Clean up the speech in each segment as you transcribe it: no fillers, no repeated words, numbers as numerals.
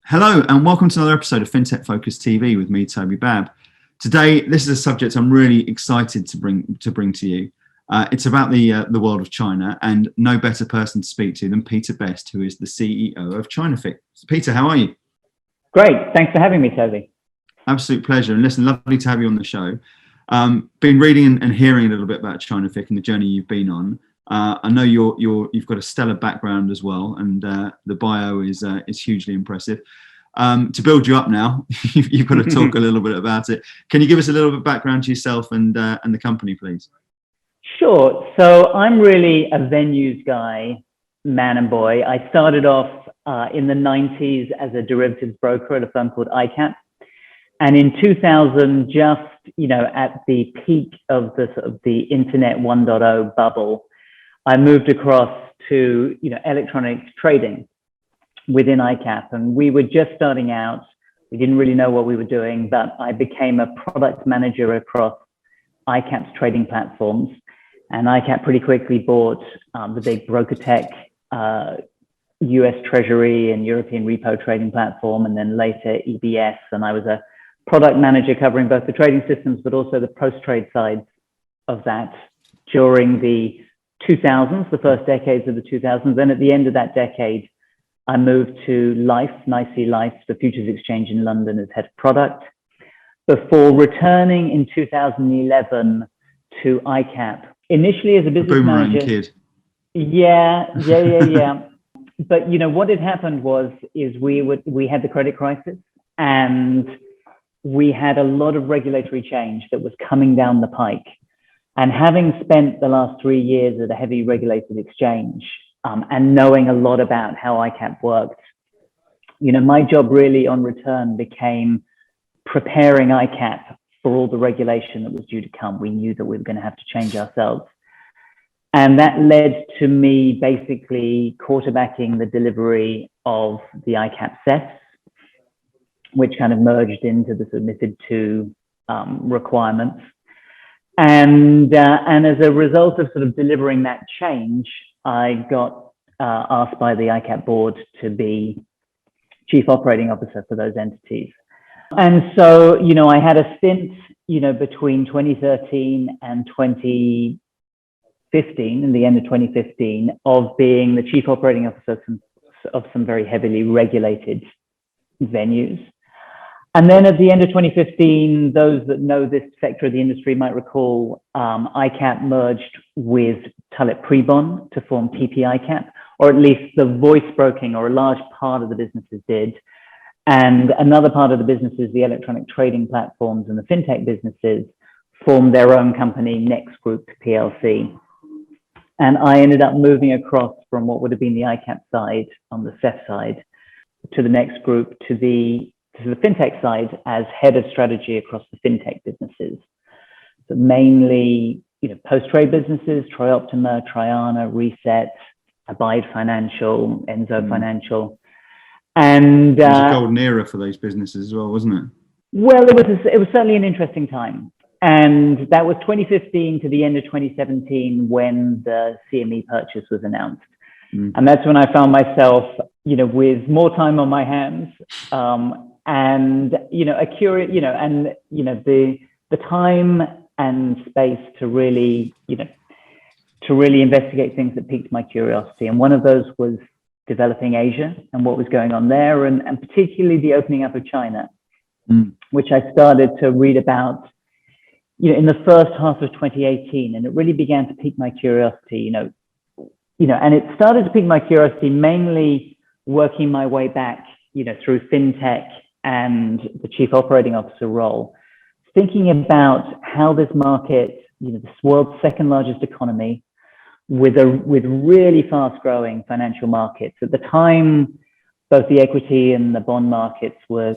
Hello and welcome to another episode of Fintech Focus TV with me, Toby Babb. Today, this is a subject I'm really excited to bring to you. It's about the world of China, and no better person to speak to than Peter Best, who is the CEO of ChinaFICC. So Peter, how are you? Great, thanks for having me, Toby. Absolute pleasure, and listen, lovely to have you on the show. Been reading and hearing a little bit about ChinaFICC and the journey you've been on. I know you've got a stellar background as well, and the bio is hugely impressive. To build you up now, you've got to talk a little bit about it. Can you give us a little bit of background to yourself and the company, please? Sure. So I'm really a venues guy, man and boy. I started off in the 90s as a derivatives broker at a firm called ICAP. And in 2000, just, at the peak of the internet 1.0 bubble, I moved across to, electronic trading within ICAP. And we were just starting out. We didn't really know what we were doing, but I became a product manager across ICAP's trading platforms. And ICAP pretty quickly bought the big broker tech, US Treasury and European repo trading platform, and then later EBS. And I was a product manager covering both the trading systems, but also the post-trade sides of that during the 2000s, the first decades of the 2000s. Then at the end of that decade, I moved to NYSE Life, the futures exchange in London, as head of product, before returning in 2011 to ICAP. Initially as a business manager. Kid. Yeah. But what had happened is we had the credit crisis, and we had a lot of regulatory change that was coming down the pike. And having spent the last 3 years at a heavy regulated exchange, and knowing a lot about how ICAP worked, my job really on return became preparing ICAP for all the regulation that was due to come. We knew that we were going to have to change ourselves. And that led to me basically quarterbacking the delivery of the ICAP SEFs, which kind of merged into the submitted to requirements. And as a result of sort of delivering that change, I got asked by the ICAP board to be chief operating officer for those entities. And so, I had a stint, between 2013 and 2015, in the end of 2015, of being the chief operating officer of some very heavily regulated venues. And then at the end of 2015, those that know this sector of the industry might recall ICAP merged with Tullett Prebon to form TP ICAP, or at least the voice broking or a large part of the businesses did. And another part of the businesses, the electronic trading platforms and the fintech businesses, formed their own company, Next Group PLC. And I ended up moving across from what would have been the ICAP side on the SEF side to the Next Group to the fintech side as head of strategy across the fintech businesses. So mainly, post-trade businesses, TriOptima, Triana, Reset, Abide Financial, Enzo Financial. And it was a golden era for those businesses as well, wasn't it? Well, it was certainly an interesting time. And that was 2015 to the end of 2017 when the CME purchase was announced. And that's when I found myself, with more time on my hands, and the time and space to really investigate things that piqued my curiosity. And one of those was developing Asia and what was going on there, and particularly the opening up of China, which I started to read about, in the first half of 2018, and it really began to pique my curiosity, and it started to pique my curiosity mainly working my way back, through fintech and the chief operating officer role, thinking about how this market, this world's second largest economy, with really fast growing financial markets. At the time, both the equity and the bond markets were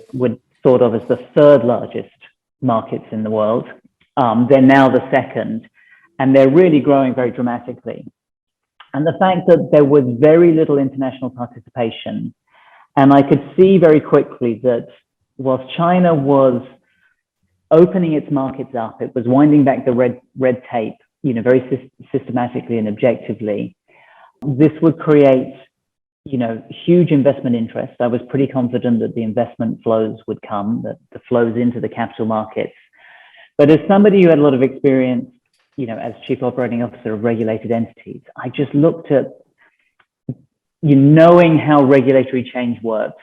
thought of as the third largest markets in the world. They're now the second, and they're really growing very dramatically. And the fact that there was very little international participation, and I could see very quickly that whilst China was opening its markets up, it was winding back the red tape, very systematically and objectively. This would create huge investment interest. I was pretty confident that the investment flows would come, that the flows into the capital markets. But as somebody who had a lot of experience, as chief operating officer of regulated entities, I just looked at knowing how regulatory change works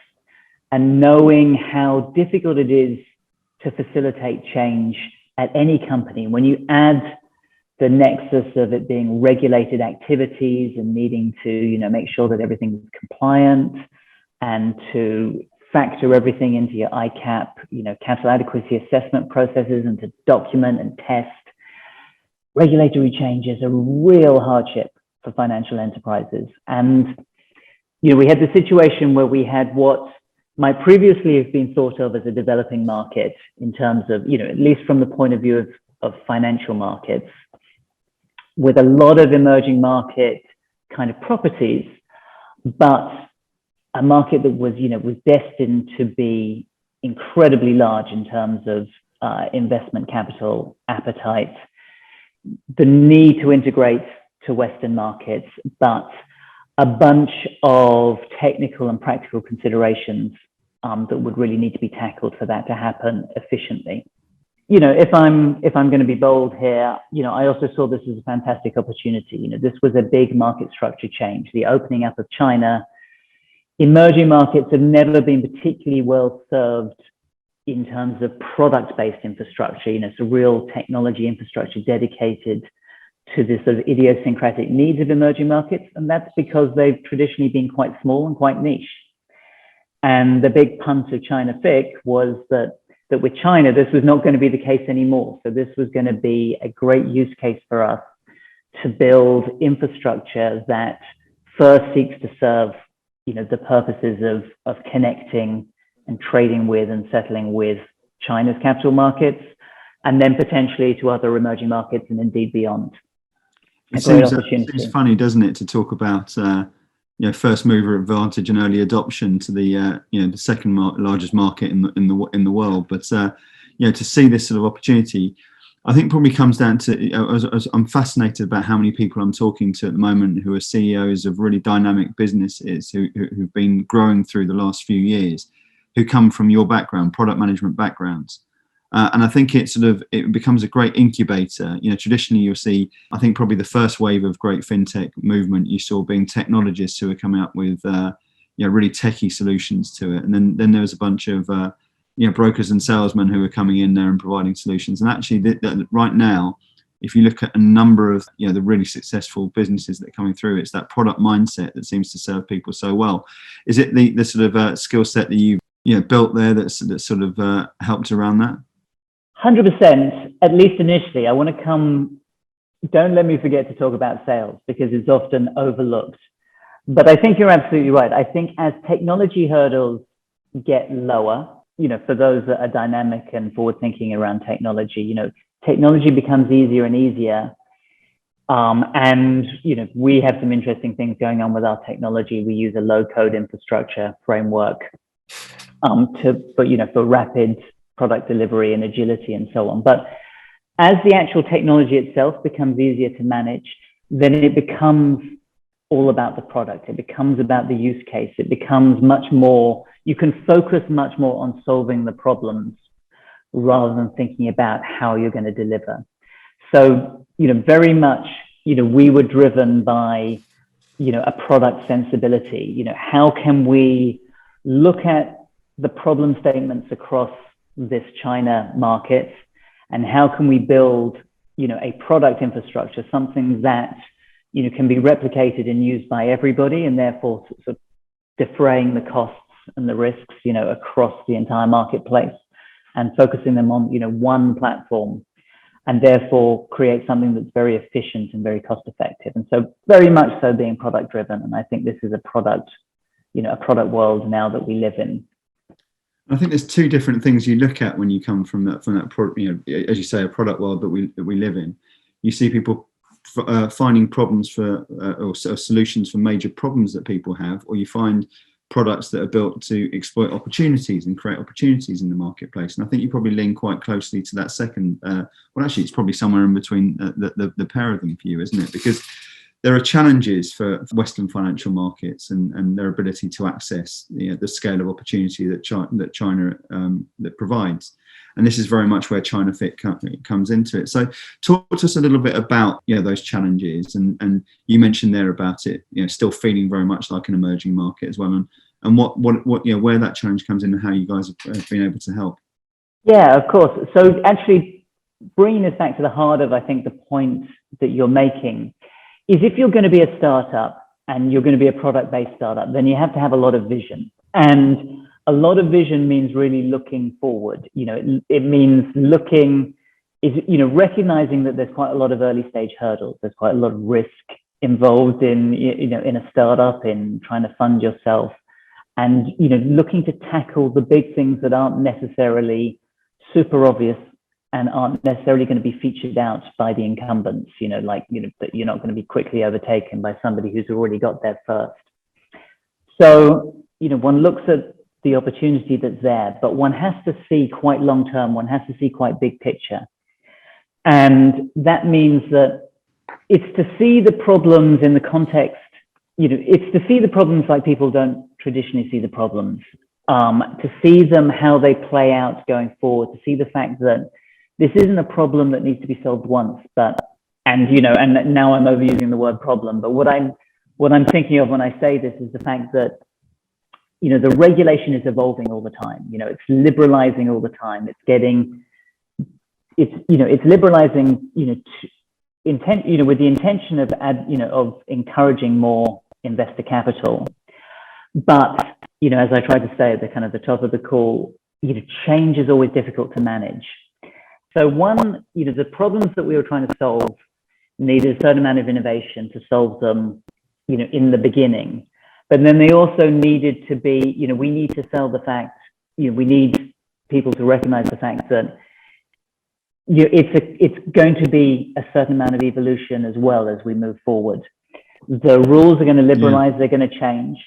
and knowing how difficult it is to facilitate change at any company. When you add the nexus of it being regulated activities and needing to, make sure that everything is compliant and to factor everything into your ICAP, capital adequacy assessment processes, and to document and test, regulatory change is a real hardship for financial enterprises. And, we had the situation where we had what might previously have been thought of as a developing market in terms of, at least from the point of view of financial markets, with a lot of emerging market kind of properties, but a market that was, was destined to be incredibly large in terms of investment capital appetite, the need to integrate to Western markets, but a bunch of technical and practical considerations that would really need to be tackled for that to happen efficiently. If I'm going to be bold here, I also saw this as a fantastic opportunity. This was a big market structure change, the opening up of China. Emerging markets have never been particularly well served in terms of product-based infrastructure. It's a real technology infrastructure dedicated to the sort of idiosyncratic needs of emerging markets. And that's because they've traditionally been quite small and quite niche. And the big punt of ChinaFICC was that with China, this was not going to be the case anymore. So this was going to be a great use case for us to build infrastructure that first seeks to serve, the purposes of connecting and trading with and settling with China's capital markets, and then potentially to other emerging markets and indeed beyond. It seems funny, doesn't it, to talk about first mover advantage and early adoption to the the second largest market in the world, but to see this sort of opportunity, I think probably comes down to I'm fascinated about how many people I'm talking to at the moment who are CEOs of really dynamic businesses who've been growing through the last few years, who come from your background, product management backgrounds. And I think it becomes a great incubator. Traditionally you'll see, I think probably the first wave of great fintech movement you saw being technologists who are coming up with really techie solutions to it. And then there was a bunch of brokers and salesmen who are coming in there and providing solutions. And actually right now, if you look at a number of the really successful businesses that are coming through, it's that product mindset that seems to serve people so well. Is it the sort of skill set that you've built there that's sort of helped around that? 100%, at least initially. I want to don't let me forget to talk about sales because it's often overlooked. But I think you're absolutely right. I think as technology hurdles get lower, for those that are dynamic and forward thinking around technology, technology becomes easier and easier. And, we have some interesting things going on with our technology. We use a low code infrastructure framework for rapid product delivery and agility and so on. But as the actual technology itself becomes easier to manage, then it becomes all about the product. It becomes about the use case. It becomes much more, you can focus much more on solving the problems rather than thinking about how you're going to deliver. So, very much, we were driven by, a product sensibility. How can we look at the problem statements across this China market, and how can we build, a product infrastructure, something that, can be replicated and used by everybody, and therefore sort of defraying the costs and the risks, across the entire marketplace, and focusing them on, one platform, and therefore create something that's very efficient and very cost effective. And so very much so being product driven. And I think this is a product world now that we live in. I think there's two different things you look at when you come from that as you say, a product world that we live in. You see people finding problems or solutions for major problems that people have, or you find products that are built to exploit opportunities and create opportunities in the marketplace. And I think you probably lean quite closely to that second. Well, actually, it's probably somewhere in between the pair of them for you, isn't it? Because there are challenges for Western financial markets and their ability to access the scale of opportunity that China that provides. And this is very much where ChinaFICC comes into it. So talk to us a little bit about those challenges. And you mentioned there about it, still feeling very much like an emerging market as well. And what where that challenge comes in and how you guys have been able to help. Yeah, of course. So actually bringing this back to the heart of, I think, the point that you're making is if you're going to be a startup and you're going to be a product-based startup, then you have to have a lot of vision. And a lot of vision means really looking forward. It means recognizing that there's quite a lot of early stage hurdles. There's quite a lot of risk involved in a startup, in trying to fund yourself, and looking to tackle the big things that aren't necessarily super obvious and aren't necessarily going to be featured out by the incumbents. That you're not going to be quickly overtaken by somebody who's already got there first. So one looks at the opportunity that's there, but one has to see quite long term. One has to see quite big picture, and that means that it's to see the problems in the context. It's to see the problems like people don't traditionally see the problems. To see them how they play out going forward. To see the fact that this isn't a problem that needs to be solved once, and now I'm overusing the word problem. But what I'm thinking of when I say this is the fact that the regulation is evolving all the time. It's liberalizing all the time. It's liberalizing, with the intention of encouraging more investor capital. But, as I tried to say at the top of the call, change is always difficult to manage. So the problems that we were trying to solve needed a certain amount of innovation to solve them, in the beginning. But then they also needed to be, we need to sell the fact, we need people to recognize the fact that it's going to be a certain amount of evolution as well as we move forward. The rules are going to liberalize, they're going to change.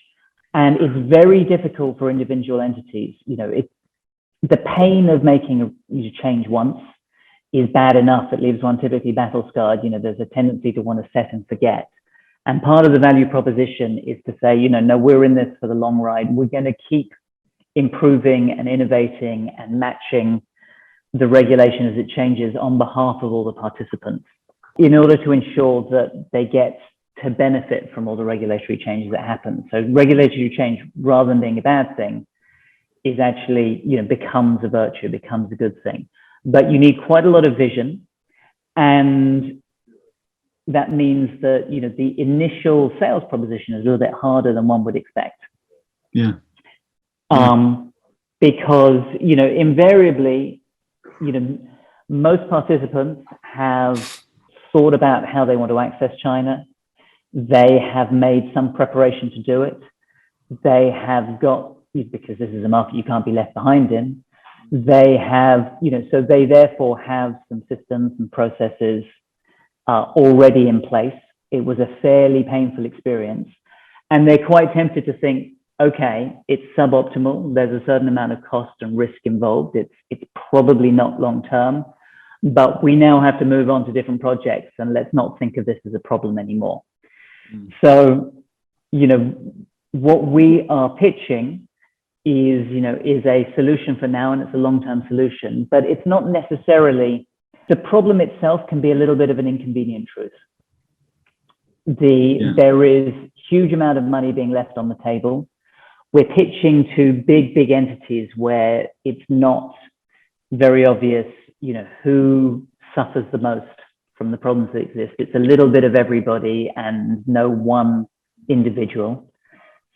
And it's very difficult for individual entities. The pain of making a change once is bad enough. It leaves one typically battle scarred. There's a tendency to want to set and forget. And part of the value proposition is to say, no, we're in this for the long ride. We're going to keep improving and innovating and matching the regulation as it changes on behalf of all the participants in order to ensure that they get to benefit from all the regulatory changes that happen. So regulatory change, rather than being a bad thing, is actually, becomes a virtue, becomes a good thing. But you need quite a lot of vision, and that means that, the initial sales proposition is a little bit harder than one would expect. Yeah. Because, invariably, most participants have thought about how they want to access China. They have made some preparation to do it. They have got, because this is a market you can't be left behind in, they have, so they therefore have some systems and processes already in place. It was a fairly painful experience. And they're quite tempted to think, okay, it's suboptimal. There's a certain amount of cost and risk involved. It's probably not long-term, but we now have to move on to different projects, and let's not think of this as a problem anymore. So, what we are pitching is a solution for now, and it's a long-term solution, but it's not necessarily, the problem itself can be a little bit of an inconvenient truth. There is huge amount of money being left on the table. We're pitching to big entities where it's not very obvious, who suffers the most from the problems that exist. It's a little bit of everybody and no one individual.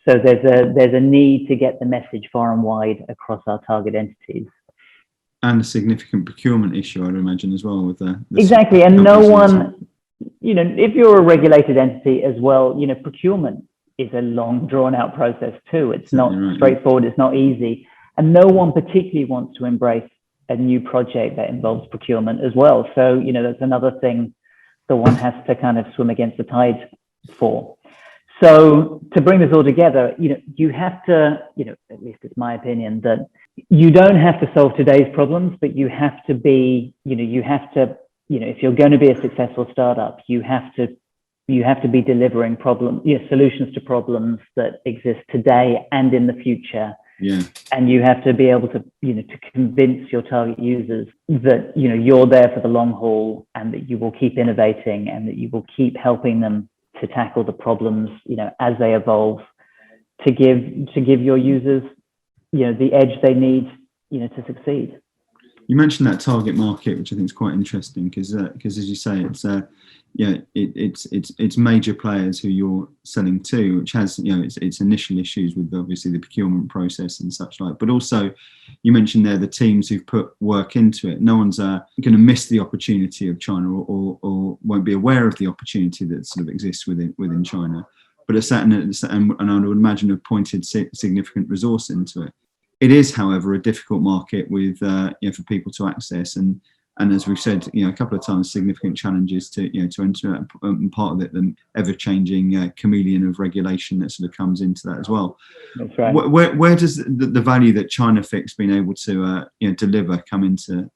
So there's a need to get the message far and wide across our target entities. And a significant procurement issue, I'd imagine, as well, with the exactly. And no one, if you're a regulated entity as well, procurement is a long, drawn-out process too. It's not straightforward. It's not easy, and no one particularly wants to embrace a new project that involves procurement as well. So that's another thing that one has to kind of swim against the tide for. So to bring this all together, you have to, at least it's my opinion, that you don't have to solve today's problems, but you have to be, if you're going to be a successful startup, you have to You have to be delivering solutions to problems that exist today and in the future. Yeah. And you have to be able to, to convince your target users that, you're there for the long haul, and that you will keep innovating, and that you will keep helping them to tackle the problems, as they evolve, to give your users, the edge they need, to succeed. You mentioned that target market, which I think is quite interesting, because as you say, it's major players who you're selling to, which has its initial issues with obviously the procurement process and such like. But also, you mentioned there the teams who've put work into it. No one's going to miss the opportunity of China, or won't be aware of the opportunity that sort of exists within China. But and I would imagine have pointed significant resource into it. It is, however, a difficult market with for people to access, and as we've said, a couple of times, significant challenges to enter. And part of it, the ever-changing chameleon of regulation that sort of comes into that as well. That's right. Where does the value that ChinaFICC's been able to deliver come into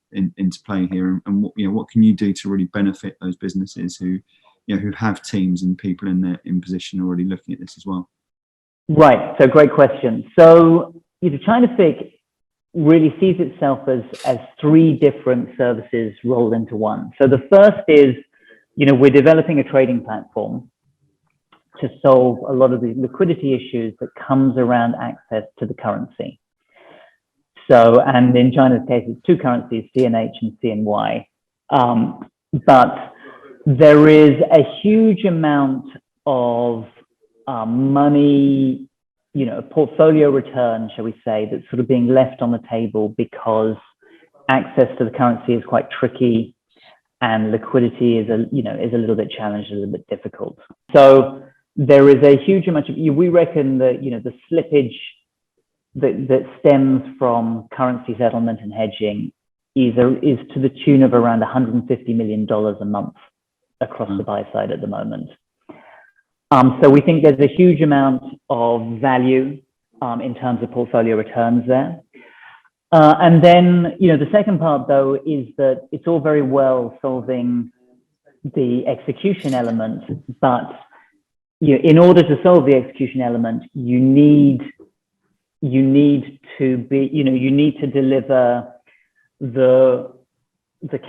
play here, and what can you do to really benefit those businesses who have teams and people in position already looking at this as well? Right. So great question. So ChinaFICC really sees itself as three different services rolled into one. So the first is, we're developing a trading platform to solve a lot of the liquidity issues that comes around access to the currency. So, and in China's case, it's two currencies, CNH and CNY. But there is a huge amount of money, portfolio return, shall we say, that's sort of being left on the table because access to the currency is quite tricky, and liquidity is a little bit challenged, a little bit difficult. So there is a huge amount of, we reckon that, the slippage that stems from currency settlement and hedging is to the tune of around $150 million a month across the buy side at the moment. So we think there's a huge amount of value in terms of portfolio returns there. And then, the second part, though, is that it's all very well solving the execution element, but in order to solve the execution element, you need to deliver the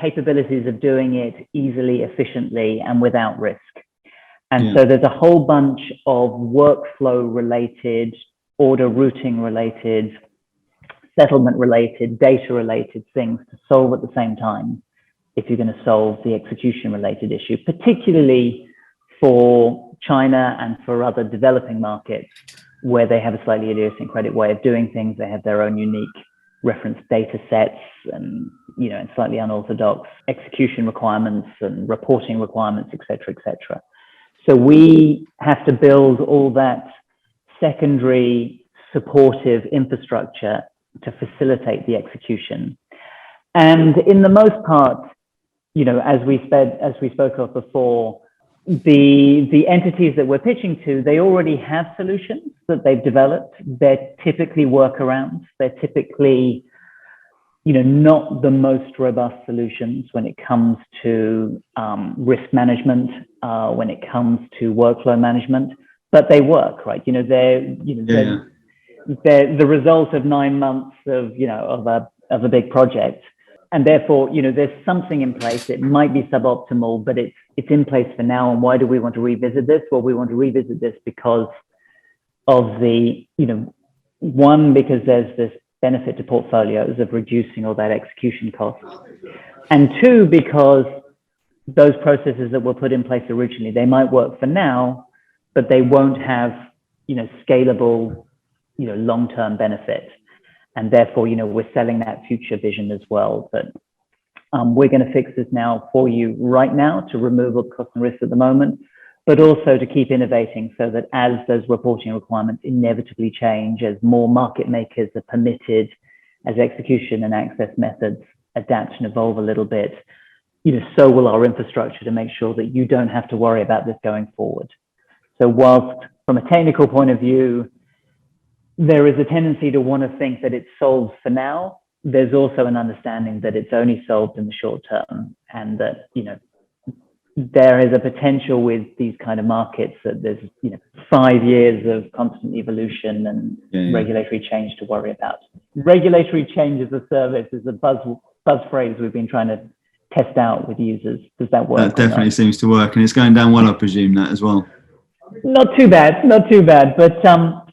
capabilities of doing it easily, efficiently, and without risk. And so there's a whole bunch of workflow related, order routing related, settlement related, data related things to solve at the same time if you're going to solve the execution related issue, particularly for China and for other developing markets where they have a slightly idiosyncratic way of doing things. They have their own unique reference data sets and, and slightly unorthodox execution requirements and reporting requirements, et cetera. So we have to build all that secondary supportive infrastructure to facilitate the execution. And in the most part, as we spoke of before, the entities that we're pitching to, they already have solutions that they've developed. They're typically workarounds. They're typically, not the most robust solutions when it comes to risk management, when it comes to workflow management, but they work, right? They're the result of 9 months of a big project, and therefore, there's something in place. It might be suboptimal, but it's in place for now. And why do we want to revisit this? Well, we want to revisit this because of the, one, because there's this benefit to portfolios of reducing all that execution cost. And two, because those processes that were put in place originally, they might work for now, but they won't have, scalable, long-term benefit. And therefore, we're selling that future vision as well. But we're going to fix this now for you right now to remove all the cost and risk at the moment, but also to keep innovating so that as those reporting requirements inevitably change, as more market makers are permitted, as execution and access methods adapt and evolve a little bit, so will our infrastructure to make sure that you don't have to worry about this going forward. So whilst from a technical point of view, there is a tendency to want to think that it's solved for now, there's also an understanding that it's only solved in the short term, and that, there is a potential with these kind of markets that there's 5 years of constant evolution and regulatory change to worry about. Regulatory change as a service is a buzz phrase we've been trying to test out with users. Does that work? That definitely seems to work, and it's going down well, I presume, that as well. Not too bad.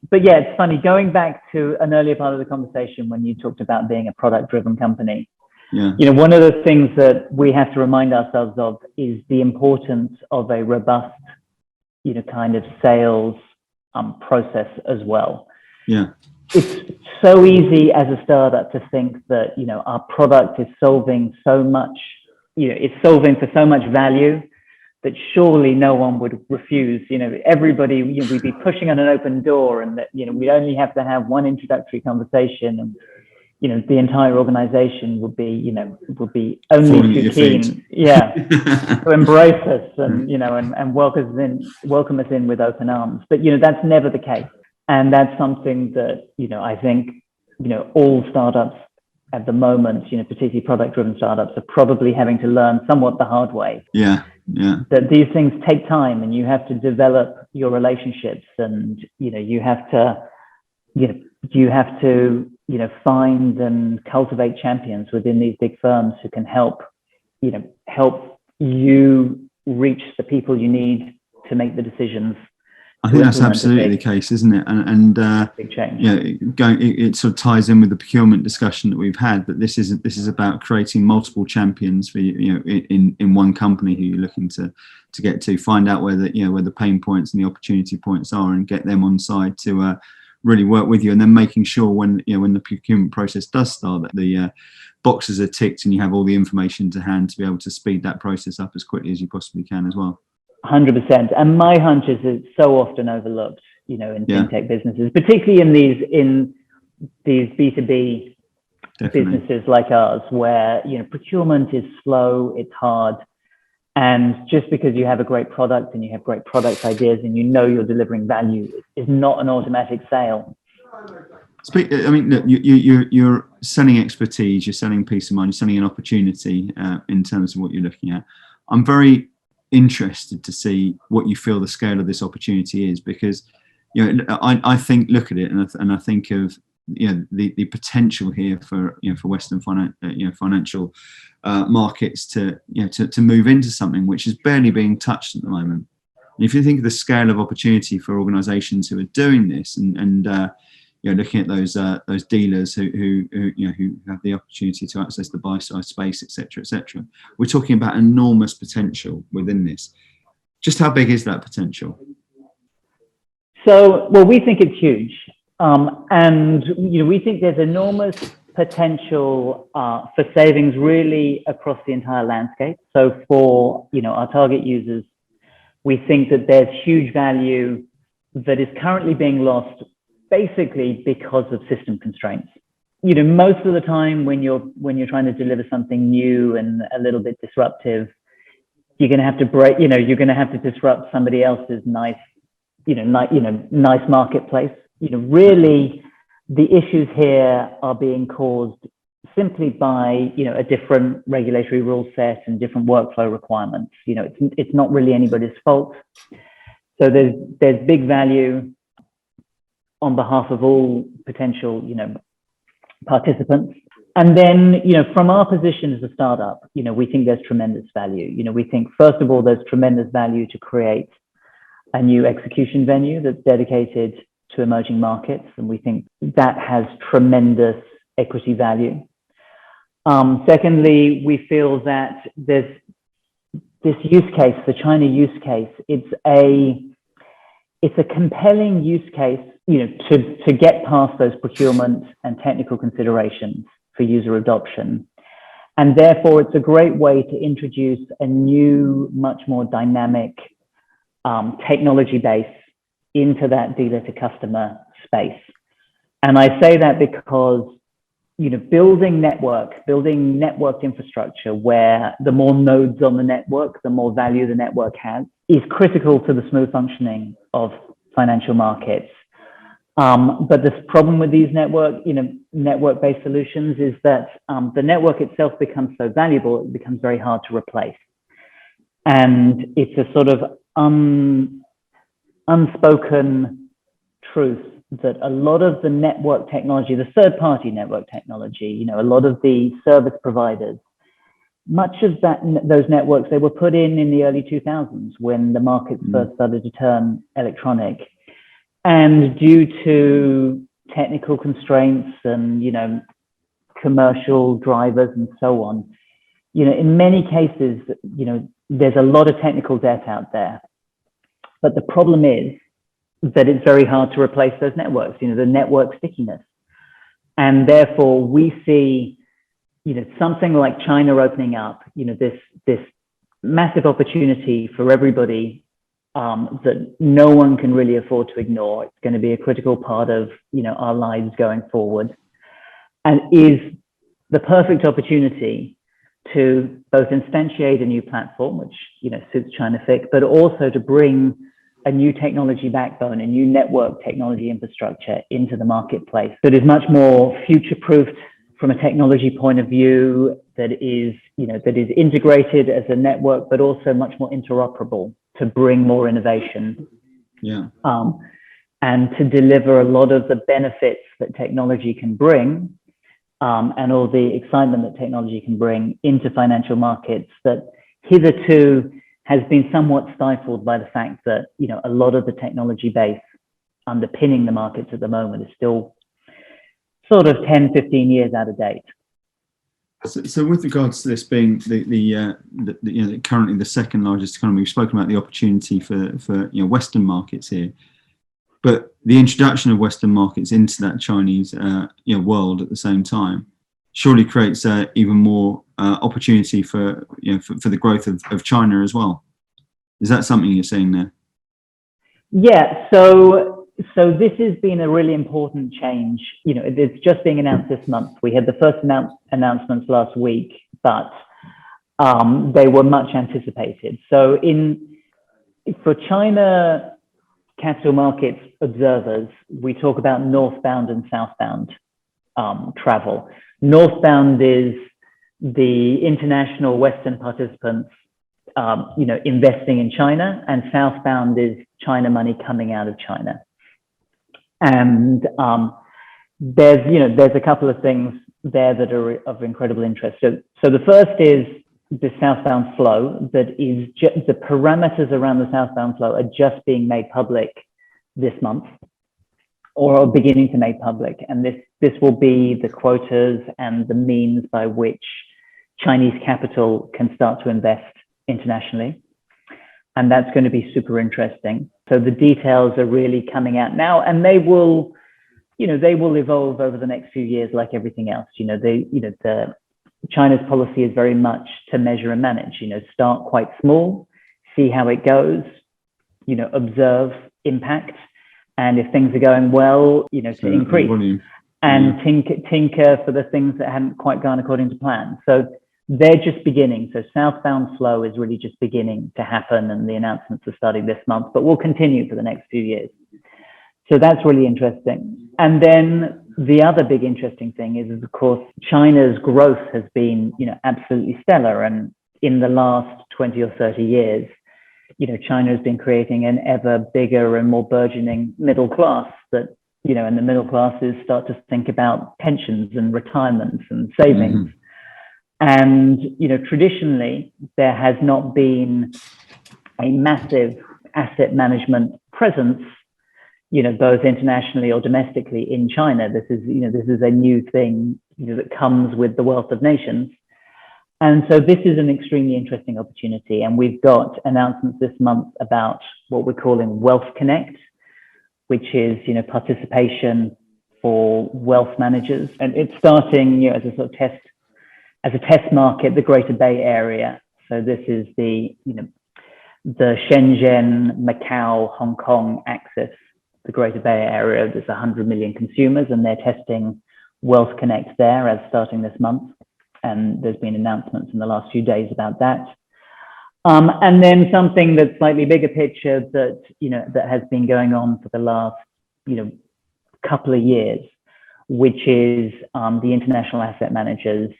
But yeah, it's funny, going back to an earlier part of the conversation when you talked about being a product-driven company. Yeah. One of the things that we have to remind ourselves of is the importance of a robust, kind of sales process as well. Yeah. It's so easy as a startup to think that, our product is solving so much, it's solving for so much value that surely no one would refuse. Everybody, we'd be pushing on an open door, and that, we'd only have to have one introductory conversation, and the entire organization would be only too keen, to embrace us and welcome us in with open arms. But that's never the case, and that's something that I think all startups at the moment, particularly product-driven startups, are probably having to learn somewhat the hard way. Yeah. That these things take time, and you have to develop your relationships, and you have to find and cultivate champions within these big firms who can help you reach the people you need to make the decisions. I think that's absolutely the case, isn't it? And big change. It sort of ties in with the procurement discussion that we've had, that this is about creating multiple champions for in one company who you're looking to get to, find out where the pain points and the opportunity points are, and get them on side to really work with you, and then making sure when the procurement process does start, that the boxes are ticked and you have all the information to hand to be able to speed that process up as quickly as you possibly can as well. 100%. And my hunch is it's so often overlooked, in fintech businesses, particularly in these B2B businesses like ours, where procurement is slow, it's hard, and just because you have a great product and you have great product ideas and you're delivering value, is not an automatic sale. Look, you're selling expertise, you're selling peace of mind, you're selling an opportunity in terms of what you're looking at. I'm very interested to see what you feel the scale of this opportunity is, because I think, look at it, and I think of the potential here for Western financial markets to move into something which is barely being touched at the moment. And if you think of the scale of opportunity for organisations who are doing this, and looking at those dealers who have the opportunity to access the buy side space, etc., we're talking about enormous potential within this. Just how big is that potential? So, well, we think it's huge, and we think there's enormous potential for savings really across the entire landscape. So for our target users, we think that there's huge value that is currently being lost, basically because of system constraints. Most of the time when you're trying to deliver something new and a little bit disruptive, you're going to have to break, you're going to have to disrupt somebody else's nice marketplace. Really the issues here are being caused simply by, a different regulatory rule set and different workflow requirements. It's not really anybody's fault. So there's big value on behalf of all potential, participants. And then, from our position as a startup, we think there's tremendous value. We think, first of all, there's tremendous value to create a new execution venue that's dedicated to emerging markets. And we think that has tremendous equity value. Secondly, we feel that there's this use case, the China use case, it's a compelling use case, to get past those procurement and technical considerations for user adoption. And therefore, it's a great way to introduce a new, much more dynamic technology base into that dealer to customer space. And I say that because, building networked infrastructure where the more nodes on the network, the more value the network has, is critical to the smooth functioning of financial markets. But this problem with these network-based solutions is that the network itself becomes so valuable, it becomes very hard to replace. And it's a sort of unspoken truth that a lot of the network technology, the third-party network technology, a lot of the service providers, much of those networks, they were put in the early 2000s when the markets first started to turn electronic. And due to technical constraints and, commercial drivers and so on, in many cases, there's a lot of technical debt out there. But the problem is that it's very hard to replace those networks, the network stickiness. And therefore, we see, something like China opening up, this massive opportunity for everybody that no one can really afford to ignore. It's going to be a critical part of, our lives going forward, and is the perfect opportunity to both instantiate a new platform, which, suits ChinaFICC, but also to bring a new technology backbone, a new network technology infrastructure into the marketplace that is much more future-proofed from a technology point of view, that is integrated as a network, but also much more interoperable to bring more innovation. Yeah. And to deliver a lot of the benefits that technology can bring, and all the excitement that technology can bring into financial markets that hitherto has been somewhat stifled by the fact that, a lot of the technology base underpinning the markets at the moment is still sort of 10, 15 years out of date. So with regards to this being the currently the second largest economy, we've spoken about the opportunity for Western markets here, but the introduction of Western markets into that Chinese world at the same time surely creates even more opportunity for the growth of China as well. Is that something you're seeing there? Yeah. So this has been a really important change. It's just being announced this month. We had the first announcements last week, but they were much anticipated. So for China capital markets observers, we talk about northbound and southbound travel. Northbound is the international Western participants, investing in China, and southbound is China money coming out of China. And there's a couple of things there that are of incredible interest. So the first is the southbound flow. That is the parameters around the southbound flow are just being made public this month, or are beginning to make public. And this will be the quotas and the means by which Chinese capital can start to invest internationally. And that's going to be super interesting. So the details are really coming out now, and they will evolve over the next few years like everything else. China's policy is very much to measure and manage, start quite small, see how it goes, observe impact. And if things are going well, to increase and tinker for the things that haven't quite gone according to plan. So they're just beginning. So southbound flow is really just beginning to happen, and the announcements are starting this month, but will continue for the next few years. So that's really interesting. And then the other big interesting thing is, of course, China's growth has been, absolutely stellar. And in the last 20 or 30 years, China has been creating an ever bigger and more burgeoning middle class that, and the middle classes start to think about pensions and retirements and savings. And, traditionally, there has not been a massive asset management presence, both internationally or domestically in China. This is a new thing, that comes with the wealth of nations. And so this is an extremely interesting opportunity. And we've got announcements this month about what we're calling Wealth Connect, which is, participation for wealth managers. And it's starting, as a sort of test market, the Greater Bay Area. So this is the Shenzhen, Macau, Hong Kong axis, the Greater Bay Area. There's 100 million consumers, and they're testing Wealth Connect there as starting this month. And there's been announcements in the last few days about that. And then something that's slightly bigger picture that, that has been going on for the last, couple of years, which is the international asset managers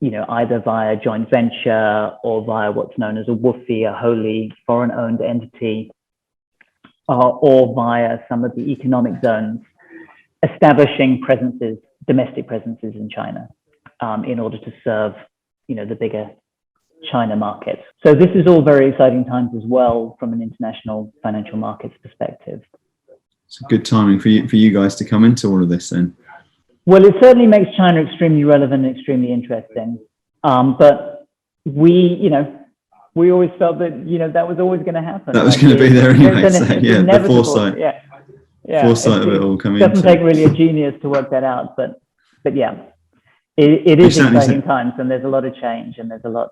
either via joint venture or via what's known as a WFOE, a wholly foreign-owned entity, or via some of the economic zones, establishing domestic presences in China in order to serve, the bigger China market. So this is all very exciting times as well from an international financial markets perspective. It's a good timing for you guys to come into all of this then. Well, it certainly makes China extremely relevant and extremely interesting. But we always felt that, that was always going to happen. That was going to be there anyway. So, the foresight. Yeah. Foresight of it all coming. It doesn't take really a genius to work that out, but yeah, it is exciting times, and there's a lot of change, and there's a lot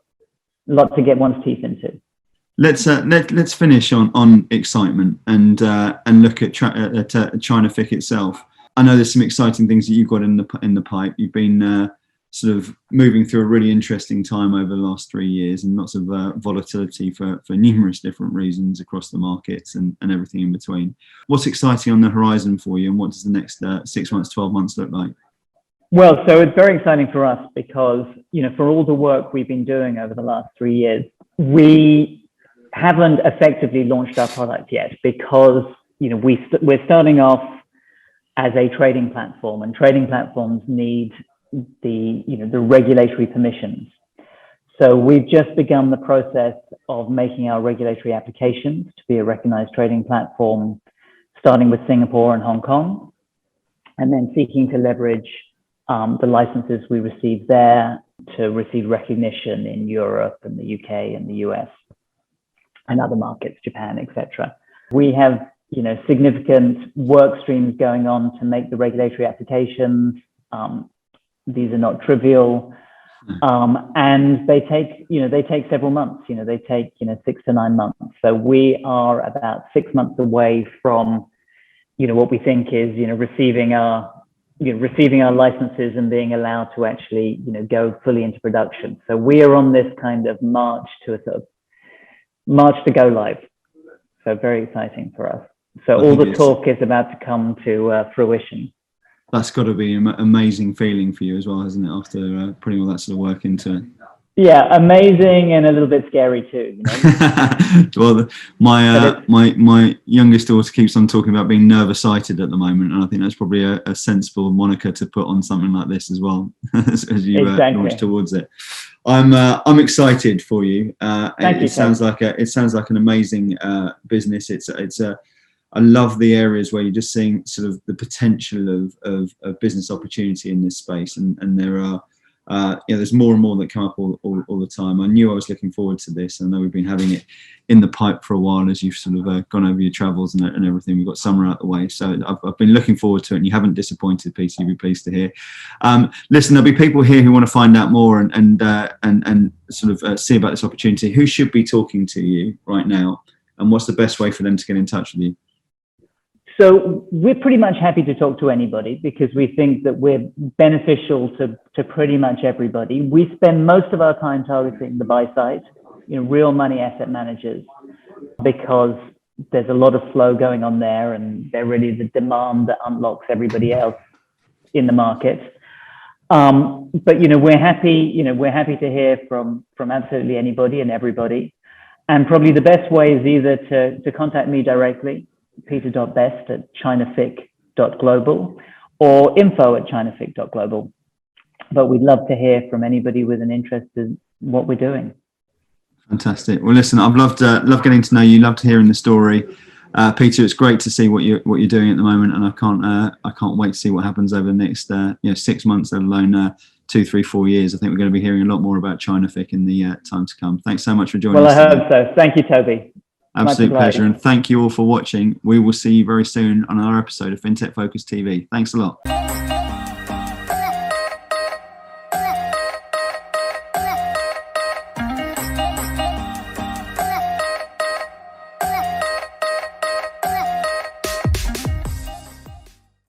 to get one's teeth into. Let's finish on excitement and look at ChinaFICC itself. I know there's some exciting things that you've got in the pipe. You've been sort of moving through a really interesting time over the last 3 years, and lots of volatility for numerous different reasons across the markets and everything in between. What's exciting on the horizon for you, and what does the next 6 months, 12 months look like? Well, so it's very exciting for us because, for all the work we've been doing over the last 3 years, we haven't effectively launched our product yet because, we're starting off as a trading platform, and trading platforms need the regulatory permissions. So we've just begun the process of making our regulatory applications to be a recognized trading platform, starting with Singapore and Hong Kong, and then seeking to leverage the licenses we receive there to receive recognition in Europe and the UK and the US and other markets, Japan, etc. We have significant work streams going on to make the regulatory applications. These are not trivial, and they take several months. They take 6 to 9 months. So we are about 6 months away from what we think is receiving our licenses and being allowed to actually go fully into production. So we are on this kind of march to go live. So very exciting for us. So all the talk is about to come to fruition. That's got to be an amazing feeling for you as well, hasn't it, after putting all that sort of work into it? Yeah, amazing and a little bit scary too. Well, my youngest daughter keeps on talking about being nervous-sighted at the moment, and I think that's probably a sensible moniker to put on something like this as well, as you launch towards it. I'm excited for you. Thank you. Sounds like an amazing business. I love the areas where you're just seeing sort of the potential of business opportunity in this space, and there are there's more and more that come up all the time. I knew I was looking forward to this. I know we've been having it in the pipe for a while as you've sort of gone over your travels and everything. We've got summer out the way, so I've been looking forward to it, and you haven't disappointed, Peter. You'll be pleased to hear. Listen, there'll be people here who want to find out more and sort of see about this opportunity. Who should be talking to you right now, and what's the best way for them to get in touch with you? So we're pretty much happy to talk to anybody because we think that we're beneficial to pretty much everybody. We spend most of our time targeting the buy side, real money asset managers, because there's a lot of flow going on there, and they're really the demand that unlocks everybody else in the market. But we're happy to hear from absolutely anybody and everybody. And probably the best way is either to contact me directly, peter.best@ChinaFICC.global, or info@ChinaFICC.global. But we'd love to hear from anybody with an interest in what we're doing. Fantastic. Well, listen, I've loved getting to know you. Loved hearing the story, Peter. It's great to see what you're doing at the moment, and I can't wait to see what happens over the next 6 months, let alone 2, 3, 4 years. I think we're going to be hearing a lot more about ChinaFICC in the time to come. Thanks so much for joining us. Well, I hope so. Thank you, Toby. Absolute pleasure, and thank you all for watching. We will see you very soon on another episode of Fintech Focus TV. Thanks a lot.